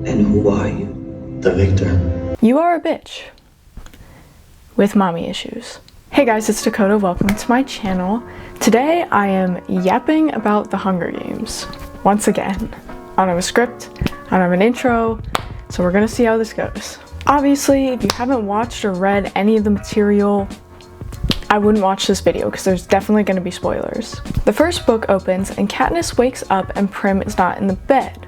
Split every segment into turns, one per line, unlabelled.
And who are you? The victor.
You are a bitch. With mommy issues. Hey guys, it's Dakota. Welcome to my channel. Today I am yapping about the Hunger Games. Once again. I don't have a script. I don't have an intro. So we're gonna see how this goes. Obviously, if you haven't watched or read any of the material, I wouldn't watch this video because there's definitely going to be spoilers. The first book opens and Katniss wakes up and Prim is not in the bed.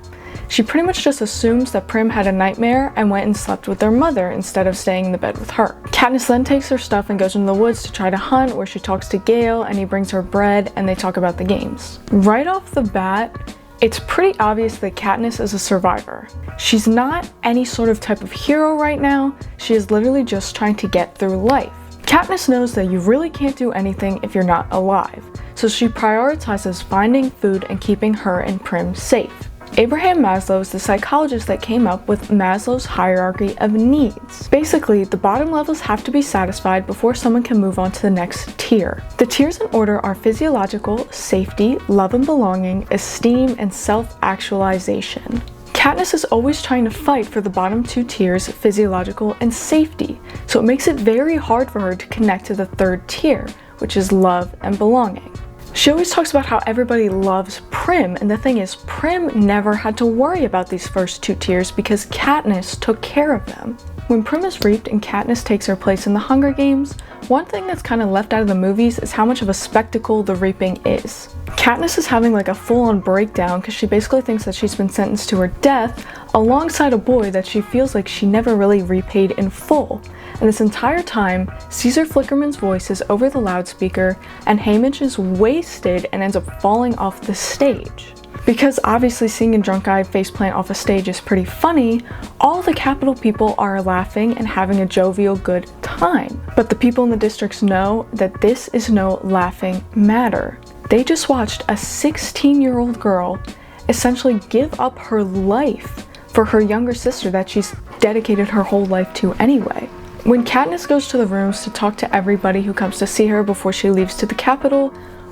She pretty much just assumes that Prim had a nightmare and went and slept with their mother instead of staying in the bed with her. Katniss then takes her stuff and goes into the woods to try to hunt, where she talks to Gale and he brings her bread and they talk about the games. Right off the bat, it's pretty obvious that Katniss is a survivor. She's not any sort of type of hero right now. She is literally just trying to get through life. Katniss knows that you really can't do anything if you're not alive, so she prioritizes finding food and keeping her and Prim safe. Abraham Maslow is the psychologist that came up with Maslow's hierarchy of needs. Basically, the bottom levels have to be satisfied before someone can move on to the next tier. The tiers in order are physiological, safety, love and belonging, esteem, and self-actualization. Katniss is always trying to fight for the bottom two tiers, physiological and safety, so it makes it very hard for her to connect to the third tier, which is love and belonging. She always talks about how everybody loves Prim, and the thing is, Prim never had to worry about these first two tiers because Katniss took care of them. When Prim is reaped and Katniss takes her place in the Hunger Games, one thing that's kind of left out of the movies is how much of a spectacle the reaping is. Katniss is having like a full-on breakdown because she basically thinks that she's been sentenced to her death alongside a boy that she feels like she never really repaid in full. And this entire time, Caesar Flickerman's voice is over the loudspeaker and Haymitch is wasted and ends up falling off the stage. Because obviously seeing a drunk guy faceplant off a stage is pretty funny, all the Capitol people are laughing and having a jovial good time. But the people in the districts know that this is no laughing matter. They just watched a 16-year-old girl essentially give up her life for her younger sister that she's dedicated her whole life to anyway. When Katniss goes to the rooms to talk to everybody who comes to see her before she leaves to the Capitol,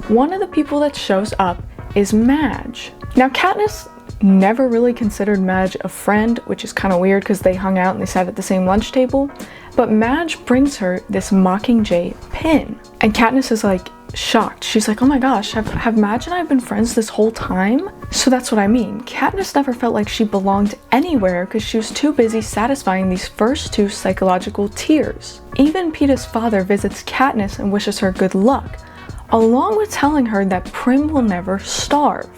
one of the people that shows up is Madge. Now Katniss never really considered Madge a friend, which is kind of weird because they hung out and they sat at the same lunch table, but Madge brings her this Mockingjay pin. And Katniss is like shocked. She's like, oh my gosh, have Madge and I been friends this whole time? So that's what I mean. Katniss never felt like she belonged anywhere because she was too busy satisfying these first two psychological tiers. Even Peeta's father visits Katniss and wishes her good luck, along with telling her that Prim will never starve.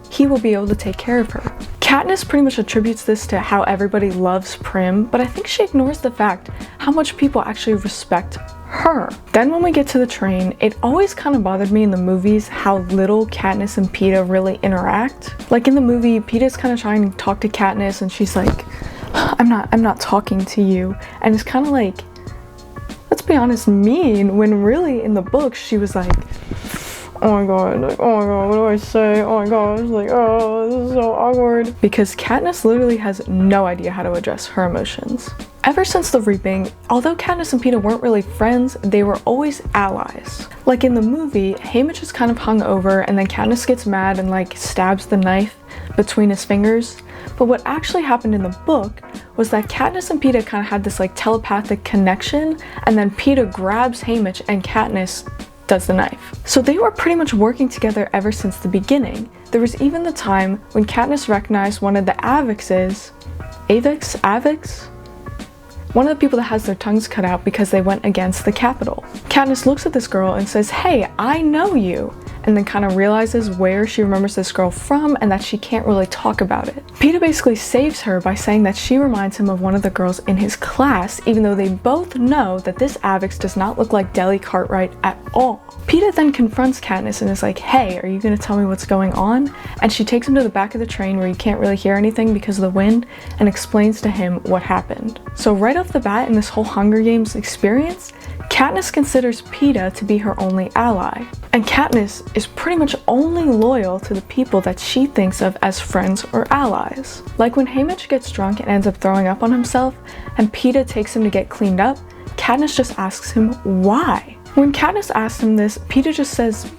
He will be able to take care of her. Katniss pretty much attributes this to how everybody loves Prim, but I think she ignores the fact how much people actually respect her. Then when we get to the train, it always kind of bothered me in the movies how little Katniss and Peeta really interact. Like in the movie, Peeta's kind of trying to talk to Katniss and she's like, I'm not talking to you. And it's kind of like, let's be honest, mean, when really in the book she was like, oh my god, like, oh my god, what do I say? Oh my gosh, like, oh, this is so awkward. Because Katniss literally has no idea how to address her emotions. Ever since the reaping, although Katniss and Peeta weren't really friends, they were always allies. Like in the movie, Haymitch is kind of hung over and then Katniss gets mad and like stabs the knife between his fingers. But what actually happened in the book was that Katniss and Peeta kind of had this like telepathic connection, and then Peeta grabs Haymitch and Katniss does the knife. So they were pretty much working together ever since the beginning. There was even the time when Katniss recognized one of the Avixes, one of the people that has their tongues cut out because they went against the Capitol. Katniss looks at this girl and says, hey, I know you, and then kind of realizes where she remembers this girl from and that she can't really talk about it. Peeta basically saves her by saying that she reminds him of one of the girls in his class, even though they both know that this Avix does not look like Deli Cartwright at all. Peeta then confronts Katniss and is like, hey, are you gonna tell me what's going on? And she takes him to the back of the train where you can't really hear anything because of the wind and explains to him what happened. So right off the bat in this whole Hunger Games experience, Katniss considers Peeta to be her only ally. And Katniss is pretty much only loyal to the people that she thinks of as friends or allies. Like when Haymitch gets drunk and ends up throwing up on himself and Peeta takes him to get cleaned up, Katniss just asks him why. When Katniss asks him this, Peeta just says,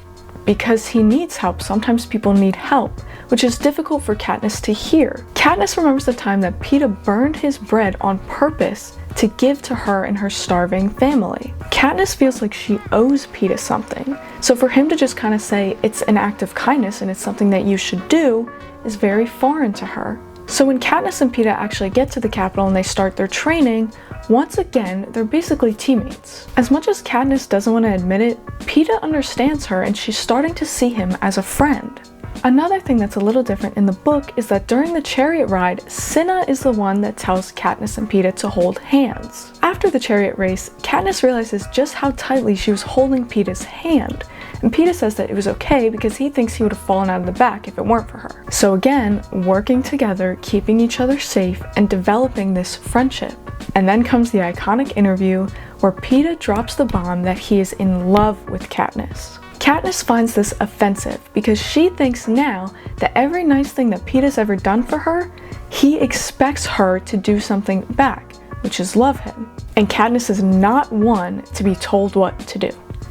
because he needs help. Sometimes people need help, which is difficult for Katniss to hear. Katniss remembers the time that Peeta burned his bread on purpose to give to her and her starving family. Katniss feels like she owes Peeta something, so for him to just kind of say it's an act of kindness and it's something that you should do is very foreign to her. So when Katniss and Peeta actually get to the Capitol and they start their training, once again, they're basically teammates. As much as Katniss doesn't want to admit it, Peeta understands her and she's starting to see him as a friend. Another thing that's a little different in the book is that during the chariot ride, Cinna is the one that tells Katniss and Peeta to hold hands. After the chariot race, Katniss realizes just how tightly she was holding Peeta's hand, and Peeta says that it was okay because he thinks he would have fallen out of the back if it weren't for her. So again, working together, keeping each other safe, and developing this friendship. And then comes the iconic interview where Peeta drops the bomb that he is in love with Katniss. Katniss finds this offensive because she thinks now that every nice thing that Peeta's ever done for her, he expects her to do something back, which is love him. And Katniss is not one to be told what to do.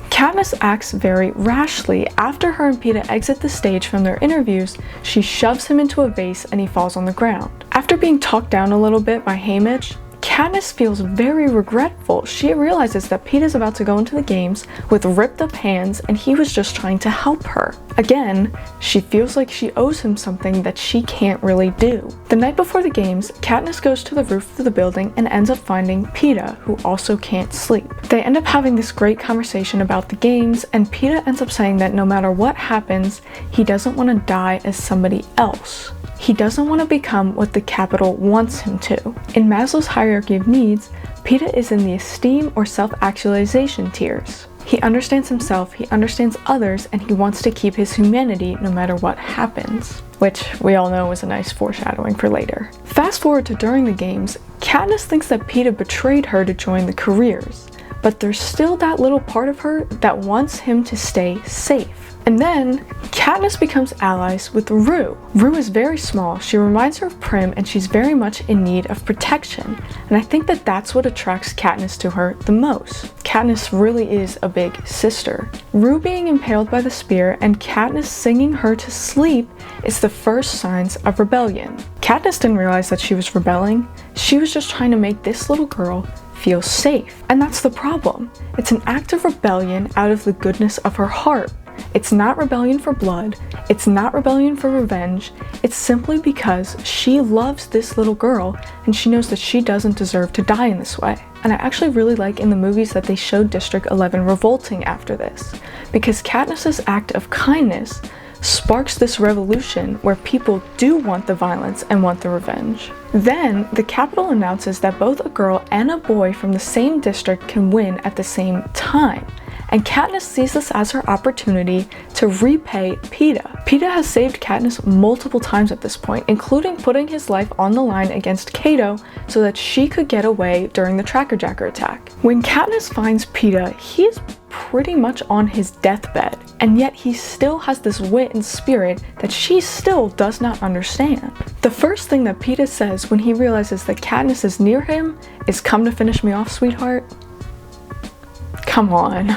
Katniss acts very rashly. After her and Peeta exit the stage from their interviews, she shoves him into a vase and he falls on the ground. After being talked down a little bit by Haymitch, Katniss feels very regretful. She realizes that Peeta's about to go into the games with ripped up hands and he was just trying to help her. Again, she feels like she owes him something that she can't really do. The night before the games, Katniss goes to the roof of the building and ends up finding Peeta, who also can't sleep. They end up having this great conversation about the games, and Peeta ends up saying that no matter what happens, he doesn't want to die as somebody else. He doesn't want to become what the Capitol wants him to. In Maslow's hierarchy of needs, Peeta is in the esteem or self-actualization tiers. He understands himself, he understands others, and he wants to keep his humanity no matter what happens. Which we all know is a nice foreshadowing for later. Fast forward to during the games, Katniss thinks that Peeta betrayed her to join the careers, but there's still that little part of her that wants him to stay safe. And then, Katniss becomes allies with Rue. Rue is very small, she reminds her of Prim, and she's very much in need of protection. And I think that that's what attracts Katniss to her the most. Katniss really is a big sister. Rue being impaled by the spear and Katniss singing her to sleep is the first signs of rebellion. Katniss didn't realize that she was rebelling. She was just trying to make this little girl feel safe. And that's the problem. It's an act of rebellion out of the goodness of her heart. It's not rebellion for blood, it's not rebellion for revenge, it's simply because she loves this little girl and she knows that she doesn't deserve to die in this way. And I actually really like in the movies that they showed District 11 revolting after this, because Katniss's act of kindness sparks this revolution where people do want the violence and want the revenge. Then, the Capitol announces that both a girl and a boy from the same district can win at the same time. And Katniss sees this as her opportunity to repay Peeta. Peeta has saved Katniss multiple times at this point, including putting his life on the line against Cato so that she could get away during the Tracker Jacker attack. When Katniss finds Peeta, he is pretty much on his deathbed, and yet he still has this wit and spirit that she still does not understand. The first thing that Peeta says when he realizes that Katniss is near him is, "Come to finish me off, sweetheart?" Come on.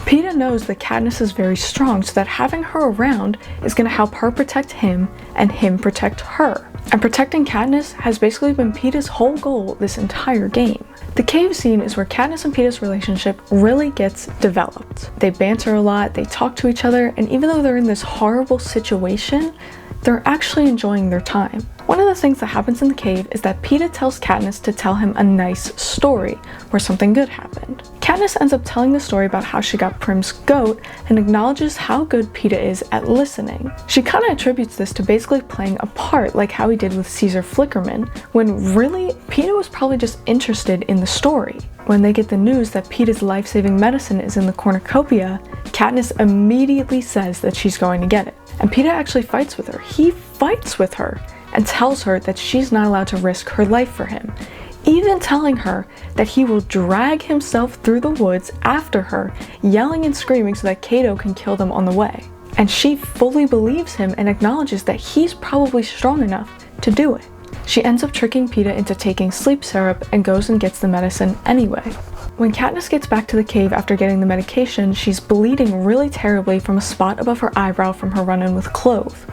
Peeta knows that Katniss is very strong, so that having her around is going to help her protect him and him protect her. And protecting Katniss has basically been Peeta's whole goal this entire game. The cave scene is where Katniss and Peeta's relationship really gets developed. They banter a lot, they talk to each other, and even though they're in this horrible situation, they're actually enjoying their time. One of the things that happens in the cave is that Peeta tells Katniss to tell him a nice story where something good happened. Katniss ends up telling the story about how she got Prim's goat and acknowledges how good Peeta is at listening. She kind of attributes this to basically playing a part like how he did with Caesar Flickerman, when really Peeta was probably just interested in the story. When they get the news that Peeta's life-saving medicine is in the cornucopia, Katniss immediately says that she's going to get it. And Peeta actually fights with her. He fights with her and tells her that she's not allowed to risk her life for him, even telling her that he will drag himself through the woods after her, yelling and screaming so that Cato can kill them on the way. And she fully believes him and acknowledges that he's probably strong enough to do it. She ends up tricking Peeta into taking sleep syrup and goes and gets the medicine anyway. When Katniss gets back to the cave after getting the medication, she's bleeding really terribly from a spot above her eyebrow from her run-in with Clove.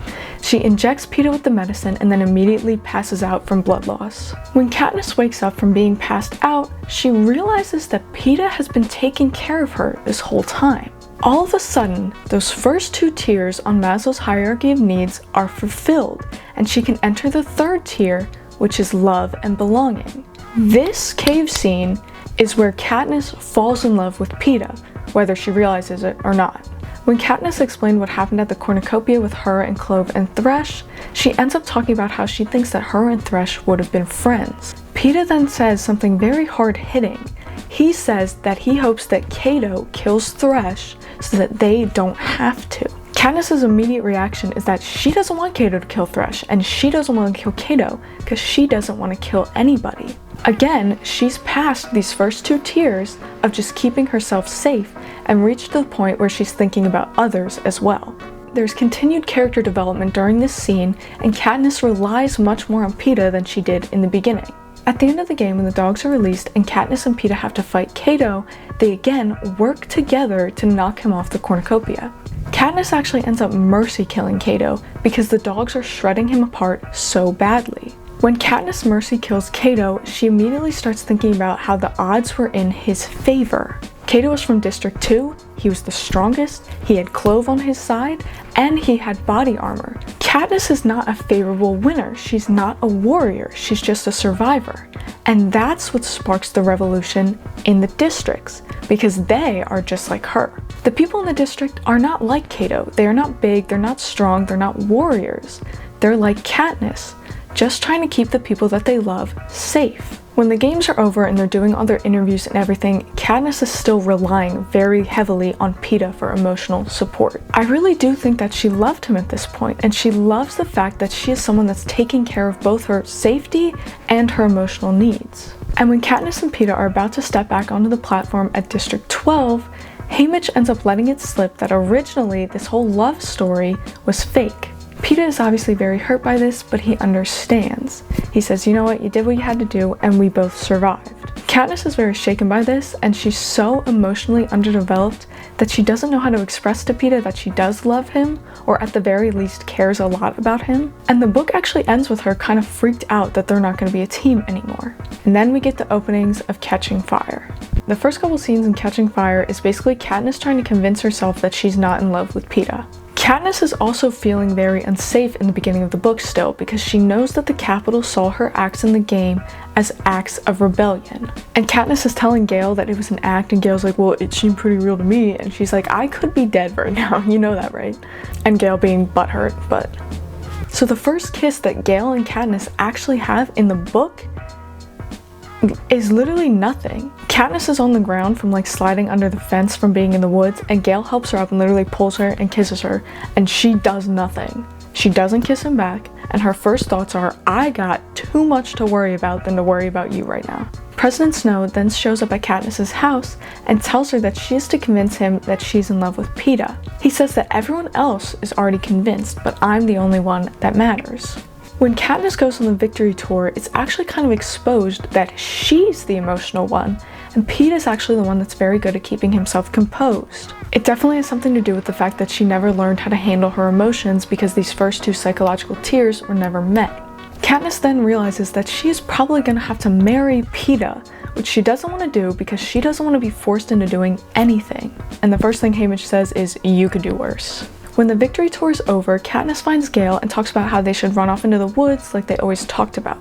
She injects Peeta with the medicine and then immediately passes out from blood loss. When Katniss wakes up from being passed out, she realizes that Peeta has been taking care of her this whole time. All of a sudden, those first 2 tiers on Maslow's hierarchy of needs are fulfilled, and she can enter the 3rd tier, which is love and belonging. This cave scene is where Katniss falls in love with Peeta, whether she realizes it or not. When Katniss explained what happened at the cornucopia with her and Clove and Thresh, she ends up talking about how she thinks that her and Thresh would have been friends. Peeta then says something very hard-hitting. He says that he hopes that Cato kills Thresh so that they don't have to. Katniss's immediate reaction is that she doesn't want Cato to kill Thresh, and she doesn't want to kill Cato because she doesn't want to kill anybody. Again, she's passed these first 2 tiers of just keeping herself safe and reached the point where she's thinking about others as well. There's continued character development during this scene, and Katniss relies much more on Peeta than she did in the beginning. At the end of the game, when the dogs are released and Katniss and Peeta have to fight Cato, they again work together to knock him off the cornucopia. Katniss actually ends up mercy killing Cato because the dogs are shredding him apart so badly. When Katniss mercy kills Cato, she immediately starts thinking about how the odds were in his favor. Cato was from District 2, he was the strongest, he had Clove on his side, and he had body armor. Katniss is not a favorable winner, she's not a warrior, she's just a survivor. And that's what sparks the revolution in the districts, because they are just like her. The people in the district are not like Cato, they are not big, they're not strong, they're not warriors. They're like Katniss, just trying to keep the people that they love safe. When the games are over and they're doing all their interviews and everything, Katniss is still relying very heavily on Peeta for emotional support. I really do think that she loved him at this point, and she loves the fact that she is someone that's taking care of both her safety and her emotional needs. And when Katniss and Peeta are about to step back onto the platform at District 12, Haymitch ends up letting it slip that originally this whole love story was fake. Peeta is obviously very hurt by this, but he understands. He says, you know what, you did what you had to do, and we both survived. Katniss is very shaken by this, and she's so emotionally underdeveloped that she doesn't know how to express to Peeta that she does love him, or at the very least cares a lot about him. And the book actually ends with her kind of freaked out that they're not going to be a team anymore. And then we get the openings of Catching Fire. The first couple scenes in Catching Fire is basically Katniss trying to convince herself that she's not in love with Peeta. Katniss is also feeling very unsafe in the beginning of the book still, because she knows that the Capitol saw her acts in the game as acts of rebellion. And Katniss is telling Gale that it was an act, and Gale's like, well, it seemed pretty real to me, and she's like, I could be dead right now, you know that, right? And Gale being butthurt, but... So the first kiss that Gale and Katniss actually have in the book is literally nothing. Katniss is on the ground from like sliding under the fence from being in the woods, and Gale helps her up and literally pulls her and kisses her, and she does nothing. She doesn't kiss him back, and her first thoughts are, I got too much to worry about than to worry about you right now. President Snow then shows up at Katniss's house and tells her that she is to convince him that she's in love with Peeta. He says that everyone else is already convinced, but I'm the only one that matters. When Katniss goes on the victory tour, it's actually kind of exposed that she's the emotional one, and Peeta's actually the one that's very good at keeping himself composed. It definitely has something to do with the fact that she never learned how to handle her emotions because these first 2 psychological tiers were never met. Katniss then realizes that she is probably going to have to marry Peeta, which she doesn't want to do because she doesn't want to be forced into doing anything. And the first thing Haymitch says is, you could do worse. When the victory tour is over, Katniss finds Gale and talks about how they should run off into the woods like they always talked about.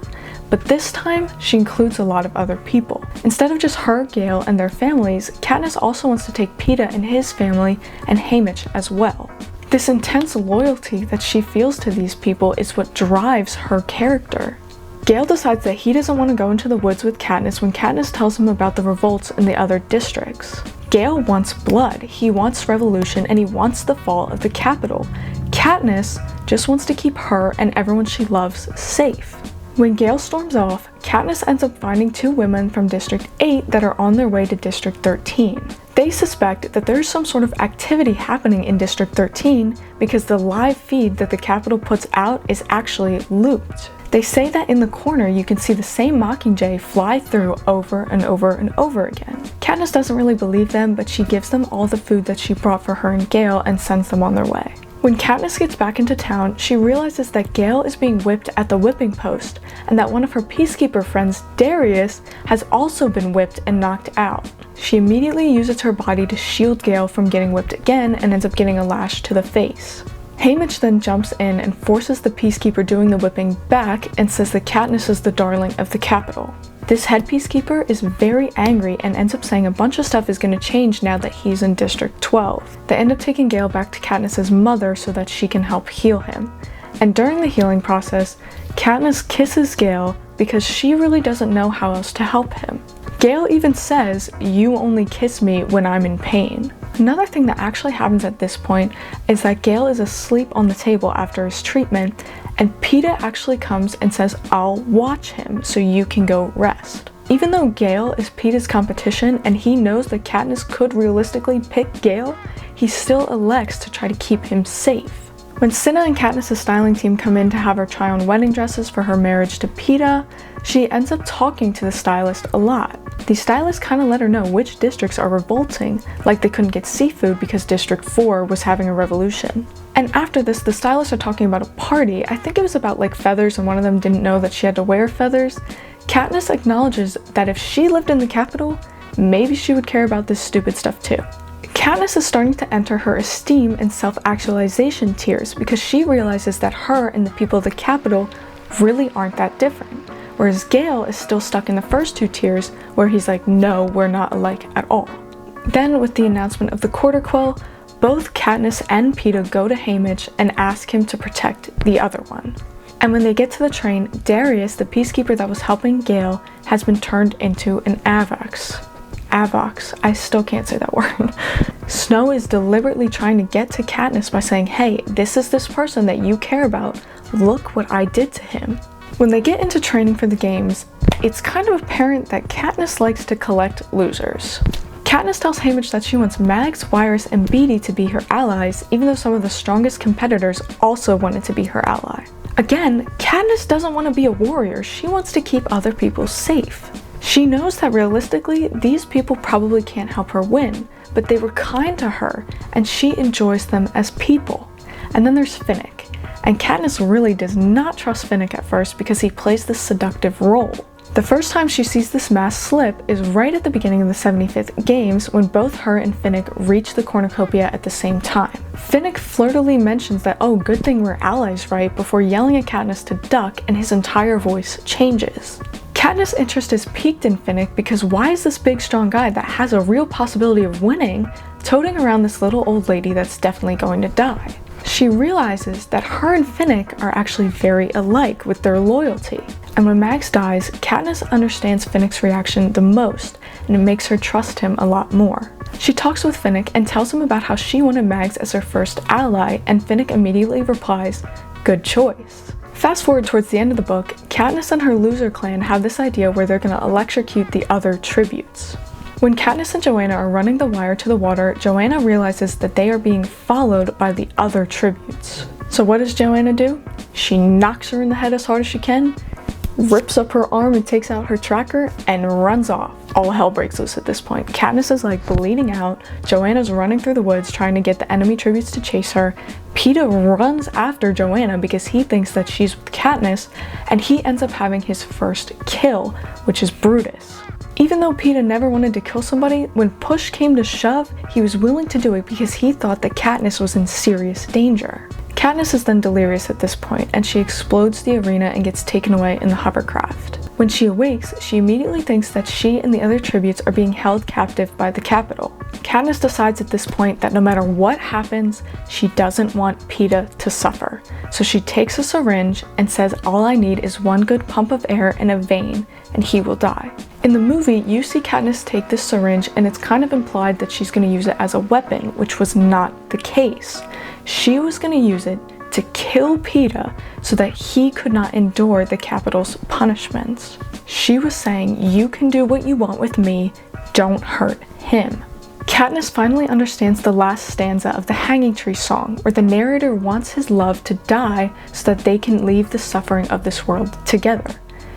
But this time, she includes a lot of other people. Instead of just her, Gale, and their families, Katniss also wants to take Peeta and his family and Haymitch as well. This intense loyalty that she feels to these people is what drives her character. Gale decides that he doesn't want to go into the woods with Katniss when Katniss tells him about the revolts in the other districts. Gale wants blood, he wants revolution, and he wants the fall of the Capitol. Katniss just wants to keep her and everyone she loves safe. When Gale storms off, Katniss ends up finding 2 women from District 8 that are on their way to District 13. They suspect that there's some sort of activity happening in District 13 because the live feed that the Capitol puts out is actually looped. They say that in the corner you can see the same Mockingjay fly through over and over and over again. Katniss doesn't really believe them, but she gives them all the food that she brought for her and Gale and sends them on their way. When Katniss gets back into town, she realizes that Gale is being whipped at the whipping post, and that one of her peacekeeper friends, Darius, has also been whipped and knocked out. She immediately uses her body to shield Gale from getting whipped again and ends up getting a lash to the face. Haymitch then jumps in and forces the peacekeeper doing the whipping back and says that Katniss is the darling of the capital. This head peacekeeper is very angry and ends up saying a bunch of stuff is going to change now that he's in District 12. They end up taking Gale back to Katniss's mother so that she can help heal him. And during the healing process, Katniss kisses Gale because she really doesn't know how else to help him. Gale even says, "You only kiss me when I'm in pain." Another thing that actually happens at this point is that Gale is asleep on the table after his treatment, and Peeta actually comes and says, "I'll watch him so you can go rest." Even though Gale is Peeta's competition and he knows that Katniss could realistically pick Gale, he still elects to try to keep him safe. When Cinna and Katniss' styling team come in to have her try on wedding dresses for her marriage to Peeta, she ends up talking to the stylist a lot. The stylist kind of let her know which districts are revolting, like they couldn't get seafood because District 4 was having a revolution. And after this, the stylists are talking about a party. I think it was about like feathers, and one of them didn't know that she had to wear feathers. Katniss acknowledges that if she lived in the capital, maybe she would care about this stupid stuff too. Katniss is starting to enter her esteem and self-actualization tiers because she realizes that her and the people of the capital really aren't that different. Whereas Gale is still stuck in the first two tiers where he's like, no, we're not alike at all. Then with the announcement of the Quarter Quell, both Katniss and Peeta go to Haymitch and ask him to protect the other one. And when they get to the train, Darius, the peacekeeper that was helping Gale, has been turned into an Avox. Avox, I still can't say that word. Snow is deliberately trying to get to Katniss by saying, hey, this is this person that you care about. Look what I did to him. When they get into training for the games, it's kind of apparent that Katniss likes to collect losers. Katniss tells Haymitch that she wants Mags, Wiress, and Beetee to be her allies, even though some of the strongest competitors also wanted to be her ally. Again, Katniss doesn't want to be a warrior, she wants to keep other people safe. She knows that realistically, these people probably can't help her win, but they were kind to her, and she enjoys them as people. And then there's Finnick. And Katniss really does not trust Finnick at first because he plays this seductive role. The first time she sees this mask slip is right at the beginning of the 75th games when both her and Finnick reach the cornucopia at the same time. Finnick flirtily mentions that, oh, good thing we're allies, right, before yelling at Katniss to duck, and his entire voice changes. Katniss' interest is piqued in Finnick because why is this big strong guy that has a real possibility of winning toting around this little old lady that's definitely going to die? She realizes that her and Finnick are actually very alike with their loyalty. And when Mags dies, Katniss understands Finnick's reaction the most, and it makes her trust him a lot more. She talks with Finnick and tells him about how she wanted Mags as her first ally, and Finnick immediately replies, "Good choice." Fast forward towards the end of the book, Katniss and her loser clan have this idea where they're gonna electrocute the other tributes. When Katniss and Joanna are running the wire to the water, Joanna realizes that they are being followed by the other tributes. So what does Joanna do? She knocks her in the head as hard as she can, rips up her arm and takes out her tracker, and runs off. All hell breaks loose at this point. Katniss is like bleeding out, Joanna's running through the woods trying to get the enemy tributes to chase her, Peeta runs after Joanna because he thinks that she's with Katniss, and he ends up having his first kill, which is Brutus. Even though Peeta never wanted to kill somebody, when push came to shove, he was willing to do it because he thought that Katniss was in serious danger. Katniss is then delirious at this point, and she explodes the arena and gets taken away in the hovercraft. When she awakes, she immediately thinks that she and the other tributes are being held captive by the capital. Katniss decides at this point that no matter what happens, she doesn't want Peeta to suffer. So she takes a syringe and says, all I need is one good pump of air in a vein, and he will die. In the movie, you see Katniss take this syringe, and it's kind of implied that she's going to use it as a weapon, which was not the case. She was going to use it to kill Peeta so that he could not endure the capital's punishments. She was saying, you can do what you want with me, don't hurt him. Katniss finally understands the last stanza of the Hanging Tree song, where the narrator wants his love to die so that they can leave the suffering of this world together.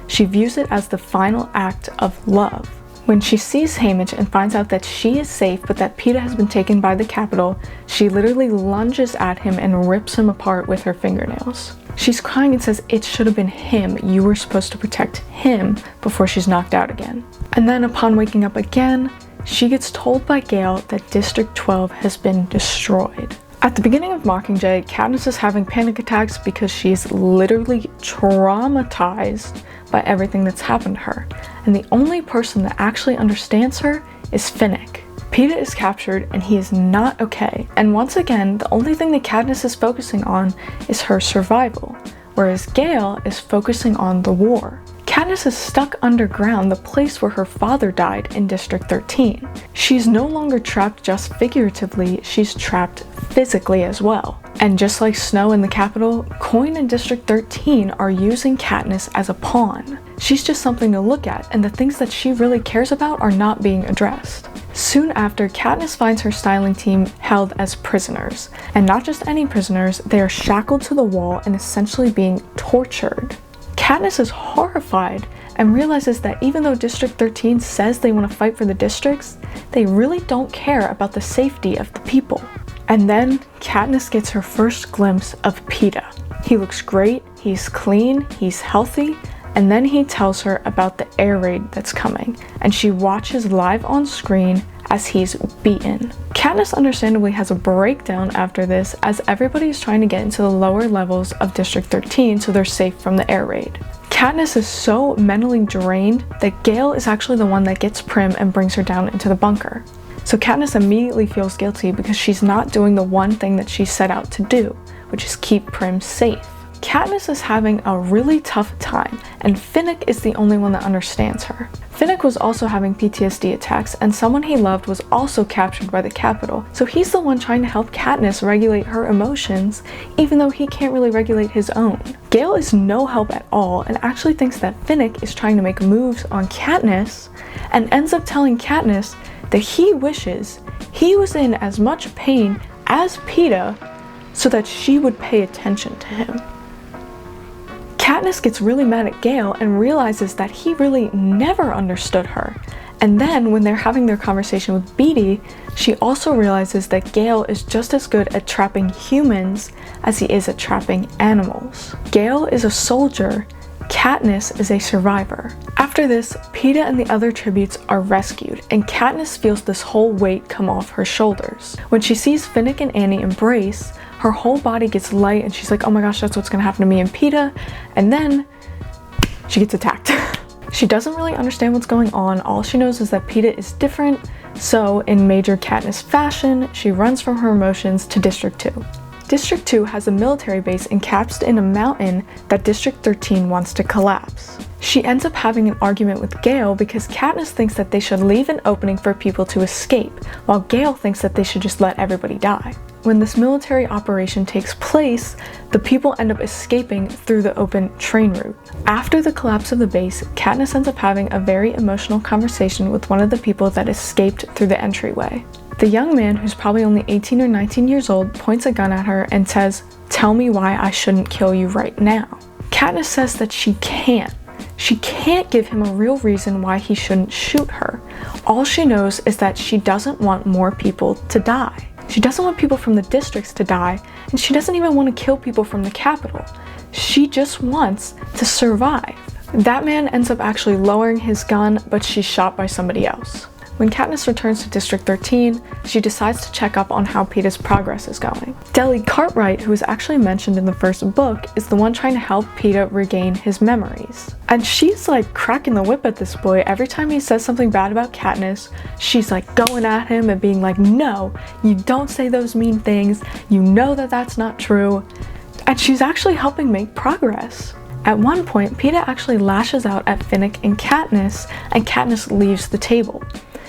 She views it as the final act of love. When she sees Haymitch and finds out that she is safe but that Peeta has been taken by the Capitol, she literally lunges at him and rips him apart with her fingernails. She's crying and says it should have been him, you were supposed to protect him, before she's knocked out again. And then upon waking up again, she gets told by Gale that District 12 has been destroyed. At the beginning of Mockingjay, Katniss is having panic attacks because she's literally traumatized by everything that's happened to her, and the only person that actually understands her is Finnick. Peeta is captured and he is not okay, and once again, the only thing that Katniss is focusing on is her survival, whereas Gale is focusing on the war. Katniss is stuck underground, the place where her father died in District 13. She's no longer trapped just figuratively, she's trapped physically as well. And just like Snow in the Capitol, Coin and District 13 are using Katniss as a pawn. She's just something to look at, and the things that she really cares about are not being addressed. Soon after, Katniss finds her styling team held as prisoners. And not just any prisoners, they are shackled to the wall and essentially being tortured. Katniss is horrified and realizes that even though District 13 says they want to fight for the districts, they really don't care about the safety of the people. And then Katniss gets her first glimpse of Peeta. He looks great, he's clean, he's healthy, and then he tells her about the air raid that's coming, and she watches live on screen as he's beaten. Katniss understandably has a breakdown after this, as everybody is trying to get into the lower levels of District 13 so they're safe from the air raid. Katniss is so mentally drained that Gale is actually the one that gets Prim and brings her down into the bunker. So Katniss immediately feels guilty because she's not doing the one thing that she set out to do, which is keep Prim safe. Katniss is having a really tough time, and Finnick is the only one that understands her. Finnick was also having PTSD attacks, and someone he loved was also captured by the Capitol, so he's the one trying to help Katniss regulate her emotions, even though he can't really regulate his own. Gale is no help at all, and actually thinks that Finnick is trying to make moves on Katniss, and ends up telling Katniss that he wishes he was in as much pain as Peeta so that she would pay attention to him. Katniss gets really mad at Gale and realizes that he really never understood her. And then when they're having their conversation with Beetee, she also realizes that Gale is just as good at trapping humans as he is at trapping animals. Gale is a soldier, Katniss is a survivor. After this, Peeta and the other tributes are rescued, and Katniss feels this whole weight come off her shoulders. When she sees Finnick and Annie embrace, her whole body gets light and she's like, oh my gosh, that's what's gonna happen to me and Peeta, and then she gets attacked. She doesn't really understand what's going on, all she knows is that Peeta is different, so in major Katniss fashion, she runs from her emotions to District 2. District 2 has a military base encapsulated in a mountain that District 13 wants to collapse. She ends up having an argument with Gale because Katniss thinks that they should leave an opening for people to escape, while Gale thinks that they should just let everybody die. When this military operation takes place, the people end up escaping through the open train route. After the collapse of the base, Katniss ends up having a very emotional conversation with one of the people that escaped through the entryway. The young man, who's probably only 18 or 19 years old, points a gun at her and says, "Tell me why I shouldn't kill you right now." Katniss says that she can't. She can't give him a real reason why he shouldn't shoot her. All she knows is that she doesn't want more people to die. She doesn't want people from the districts to die, and she doesn't even want to kill people from the Capitol. She just wants to survive. That man ends up actually lowering his gun, but she's shot by somebody else. When Katniss returns to District 13, she decides to check up on how Peeta's progress is going. Deli Cartwright, who is actually mentioned in the first book, is the one trying to help Peeta regain his memories. And she's like cracking the whip at this boy. Every time he says something bad about Katniss, she's like going at him and being like, "No, you don't say those mean things. You know that that's not true." And she's actually helping make progress. At one point, Peeta actually lashes out at Finnick and Katniss leaves the table.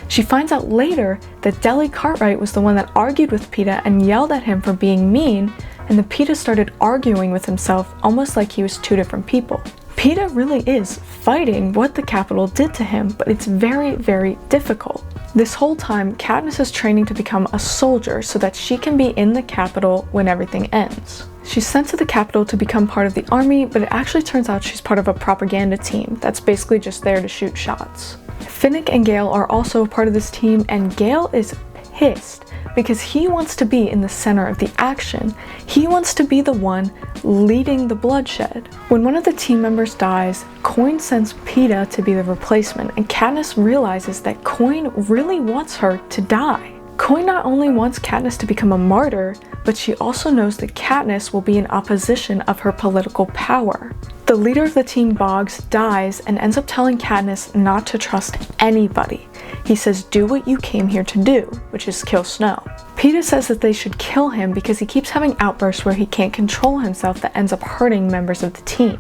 She finds out later that Deli Cartwright was the one that argued with Peeta and yelled at him for being mean, and that Peeta started arguing with himself almost like he was two different people. Peeta really is fighting what the Capitol did to him, but it's very, very difficult. This whole time, Katniss is training to become a soldier so that she can be in the capital when everything ends. She's sent to the capital to become part of the army, but it actually turns out she's part of a propaganda team that's basically just there to shoot shots. Finnick and Gale are also a part of this team, and Gale is pissed because he wants to be in the center of the action. He wants to be the one leading the bloodshed. When one of the team members dies, Coin sends Peeta to be the replacement, and Katniss realizes that Coin really wants her to die. Coin not only wants Katniss to become a martyr, but she also knows that Katniss will be in opposition of her political power. The leader of the team, Boggs, dies and ends up telling Katniss not to trust anybody. He says, do what you came here to do, which is kill Snow. Peeta says that they should kill him because he keeps having outbursts where he can't control himself that ends up hurting members of the team.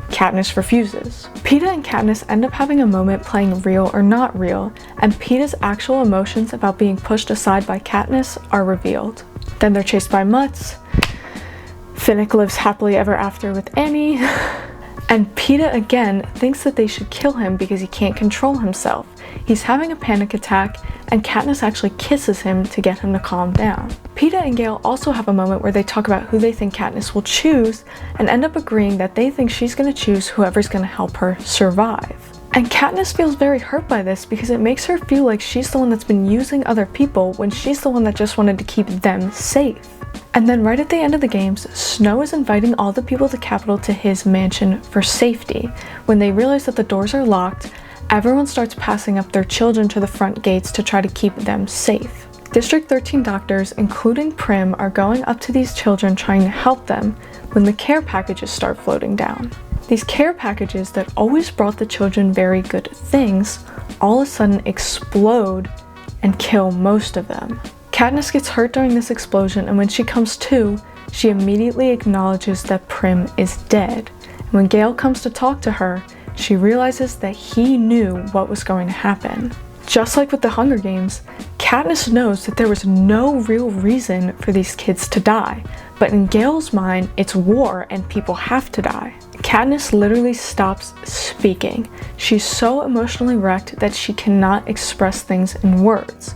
Katniss refuses. Peeta and Katniss end up having a moment playing real or not real, and Peeta's actual emotions about being pushed aside by Katniss are revealed. Then they're chased by Mutts. Finnick lives happily ever after with Annie. And Peeta again thinks that they should kill him because he can't control himself. He's having a panic attack, and Katniss actually kisses him to get him to calm down. Peeta and Gale also have a moment where they talk about who they think Katniss will choose, and end up agreeing that they think she's going to choose whoever's going to help her survive. And Katniss feels very hurt by this because it makes her feel like she's the one that's been using other people when she's the one that just wanted to keep them safe. And then right at the end of the games, Snow is inviting all the people of the capital to his mansion for safety. When they realize that the doors are locked, everyone starts passing up their children to the front gates to try to keep them safe. District 13 doctors, including Prim, are going up to these children trying to help them when the care packages start floating down. These care packages that always brought the children very good things all of a sudden explode and kill most of them. Katniss gets hurt during this explosion, and when she comes to, she immediately acknowledges that Prim is dead. And when Gale comes to talk to her, she realizes that he knew what was going to happen. Just like with the Hunger Games, Katniss knows that there was no real reason for these kids to die, but in Gale's mind, it's war and people have to die. Katniss literally stops speaking. She's so emotionally wrecked that she cannot express things in words.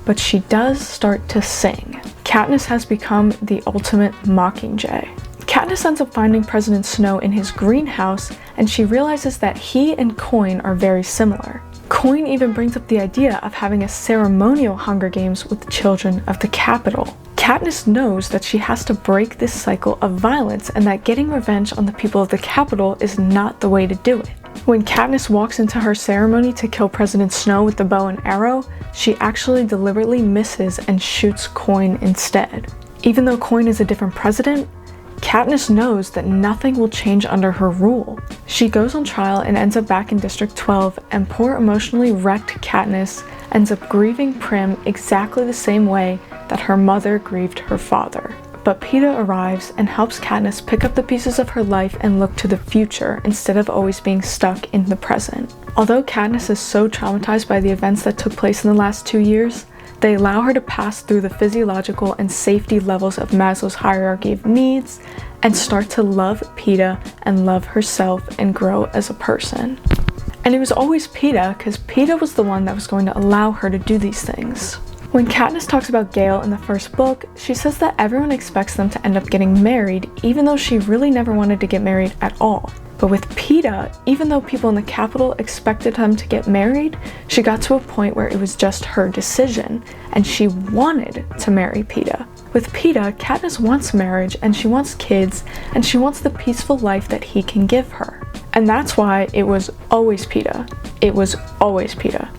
But she does start to sing. Katniss has become the ultimate Mockingjay. Katniss ends up finding President Snow in his greenhouse, and she realizes that he and Coin are very similar. Coin even brings up the idea of having a ceremonial Hunger Games with the children of the capital. Katniss knows that she has to break this cycle of violence, and that getting revenge on the people of the capital is not the way to do it. When Katniss walks into her ceremony to kill President Snow with the bow and arrow, she actually deliberately misses and shoots Coin instead. Even though Coin is a different president, Katniss knows that nothing will change under her rule. She goes on trial and ends up back in District 12, and poor emotionally wrecked Katniss ends up grieving Prim exactly the same way that her mother grieved her father. But Peeta arrives and helps Katniss pick up the pieces of her life and look to the future instead of always being stuck in the present. Although Katniss is so traumatized by the events that took place in the last 2 years, they allow her to pass through the physiological and safety levels of Maslow's hierarchy of needs and start to love Peeta and love herself and grow as a person. And it was always Peeta, because Peeta was the one that was going to allow her to do these things. When Katniss talks about Gale in the first book, she says that everyone expects them to end up getting married, even though she really never wanted to get married at all. But with Peeta, even though people in the capital expected them to get married, she got to a point where it was just her decision, and she wanted to marry Peeta. With Peeta, Katniss wants marriage, and she wants kids, and she wants the peaceful life that he can give her. And that's why it was always Peeta. It was always Peeta.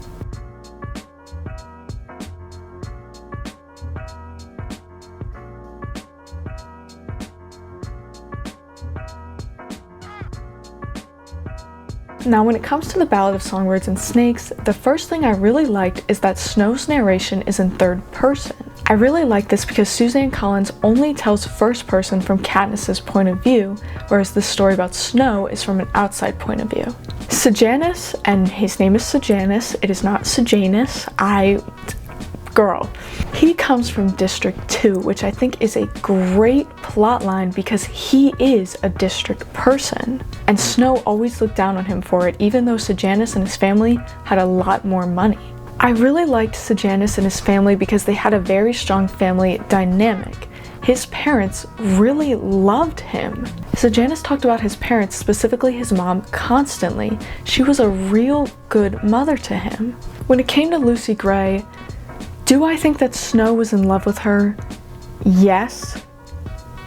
Now, when it comes to the Ballad of Songbirds and Snakes, the first thing I really liked is that Snow's narration is in third person. I really like this because Suzanne Collins only tells first person from Katniss's point of view, whereas the story about Snow is from an outside point of view. Sejanus, and his name is Sejanus, it is not Sejanus, girl. He comes from District 2, which I think is a great plot line because he is a district person. And Snow always looked down on him for it, even though Sejanus and his family had a lot more money. I really liked Sejanus and his family because they had a very strong family dynamic. His parents really loved him. Sejanus talked about his parents, specifically his mom, constantly. She was a real good mother to him. When it came to Lucy Gray, do I think that Snow was in love with her? Yes,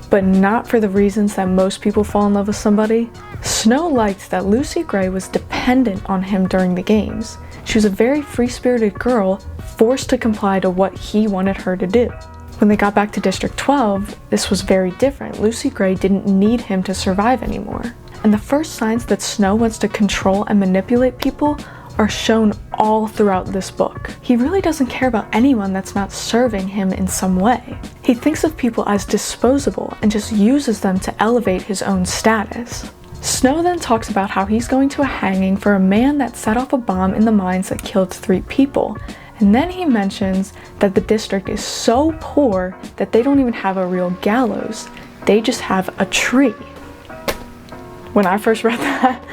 but not for the reasons that most people fall in love with somebody. Snow liked that Lucy Gray was dependent on him during the games. She was a very free-spirited girl, forced to comply to what he wanted her to do. When they got back to District 12, this was very different. Lucy Gray didn't need him to survive anymore. And the first signs that Snow wants to control and manipulate people are shown all throughout this book. He really doesn't care about anyone that's not serving him in some way. He thinks of people as disposable and just uses them to elevate his own status. Snow then talks about how he's going to a hanging for a man that set off a bomb in the mines that killed 3 people. And then he mentions that the district is so poor that they don't even have a real gallows. They just have a tree. When I first read that,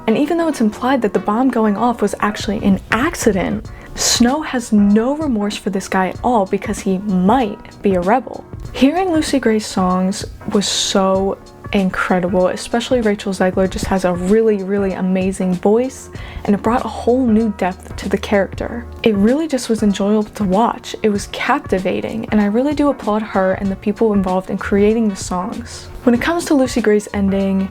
and even though it's implied that the bomb going off was actually an accident, Snow has no remorse for this guy at all because he might be a rebel. Hearing Lucy Gray's songs was so incredible, especially Rachel Zegler just has a really amazing voice, and it brought a whole new depth to the character. It really just was enjoyable to watch. It was captivating, and I really do applaud her and the people involved in creating the songs. When it comes to Lucy Gray's ending,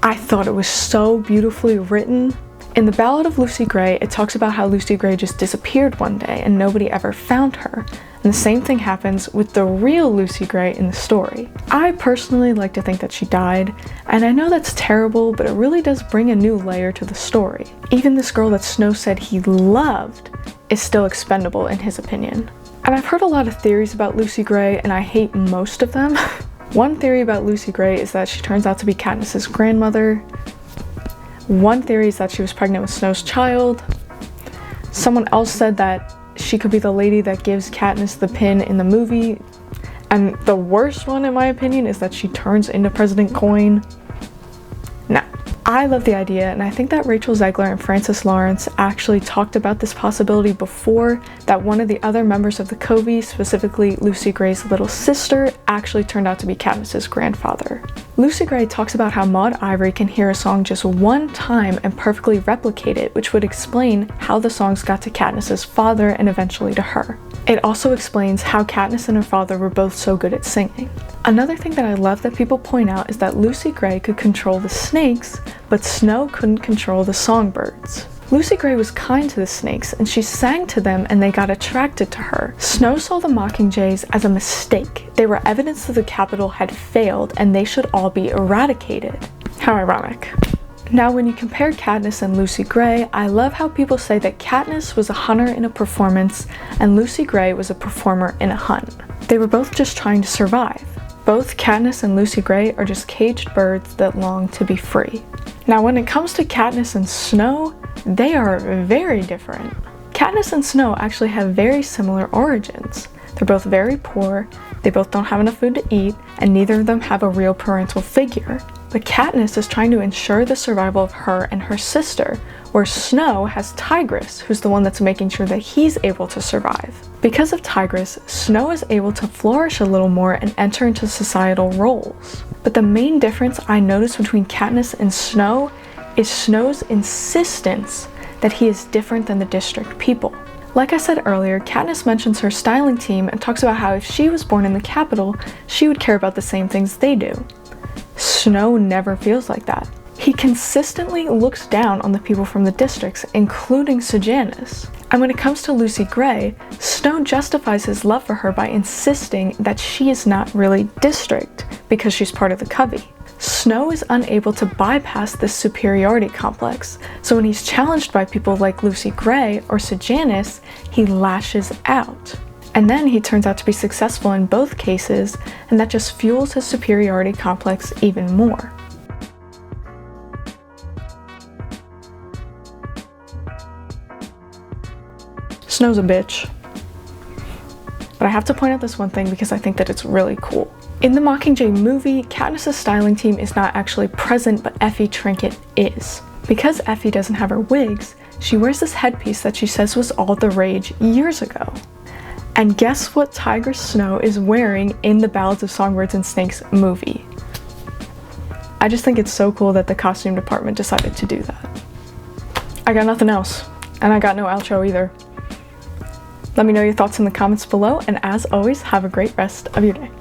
I thought it was so beautifully written. In the Ballad of Lucy Gray, it talks about how Lucy Gray just disappeared one day and nobody ever found her. And the same thing happens with the real Lucy Gray in the story. I personally like to think that she died, and I know that's terrible, but it really does bring a new layer to the story. Even this girl that Snow said he loved is still expendable in his opinion. And I've heard a lot of theories about Lucy Gray, and I hate most of them. One theory about Lucy Gray is that she turns out to be Katniss's grandmother. One theory is that she was pregnant with Snow's child. Someone else said that she could be the lady that gives Katniss the pin in the movie. And the worst one, in my opinion, is that she turns into President Coin. No. I love the idea, and I think that Rachel Zegler and Francis Lawrence actually talked about this possibility before, that one of the other members of the Covey, specifically Lucy Gray's little sister, actually turned out to be Katniss's grandfather. Lucy Gray talks about how Maude Ivory can hear a song just one time and perfectly replicate it, which would explain how the songs got to Katniss's father and eventually to her. It also explains how Katniss and her father were both so good at singing. Another thing that I love that people point out is that Lucy Gray could control the snakes, but Snow couldn't control the songbirds. Lucy Gray was kind to the snakes, and she sang to them and they got attracted to her. Snow saw the Mockingjays as a mistake. They were evidence that the Capitol had failed and they should all be eradicated. How ironic. Now, when you compare Katniss and Lucy Gray, I love how people say that Katniss was a hunter in a performance and Lucy Gray was a performer in a hunt. They were both just trying to survive. Both Katniss and Lucy Gray are just caged birds that long to be free. Now, when it comes to Katniss and Snow, they are very different. Katniss and Snow actually have very similar origins. They're both very poor, they both don't have enough food to eat, and neither of them have a real parental figure. But Katniss is trying to ensure the survival of her and her sister, where Snow has Tigris, who's the one that's making sure that he's able to survive. Because of Tigris, Snow is able to flourish a little more and enter into societal roles. But the main difference I noticed between Katniss and Snow is Snow's insistence that he is different than the district people. Like I said earlier, Katniss mentions her styling team and talks about how if she was born in the capital, she would care about the same things they do. Snow never feels like that. He consistently looks down on the people from the districts, including Sejanus. And when it comes to Lucy Gray, Snow justifies his love for her by insisting that she is not really district because she's part of the Covey. Snow is unable to bypass this superiority complex, so when he's challenged by people like Lucy Gray or Sejanus, he lashes out. And then he turns out to be successful in both cases, and that just fuels his superiority complex even more. Snow's a bitch. But I have to point out this one thing because I think that it's really cool. In the Mockingjay movie, Katniss's styling team is not actually present, but Effie Trinket is. Because Effie doesn't have her wigs, she wears this headpiece that she says was all the rage years ago. And guess what Tigress Snow is wearing in the Ballads of Songbirds and Snakes movie? I just think it's so cool that the costume department decided to do that. I got nothing else, and I got no outro either. Let me know your thoughts in the comments below, and as always, have a great rest of your day.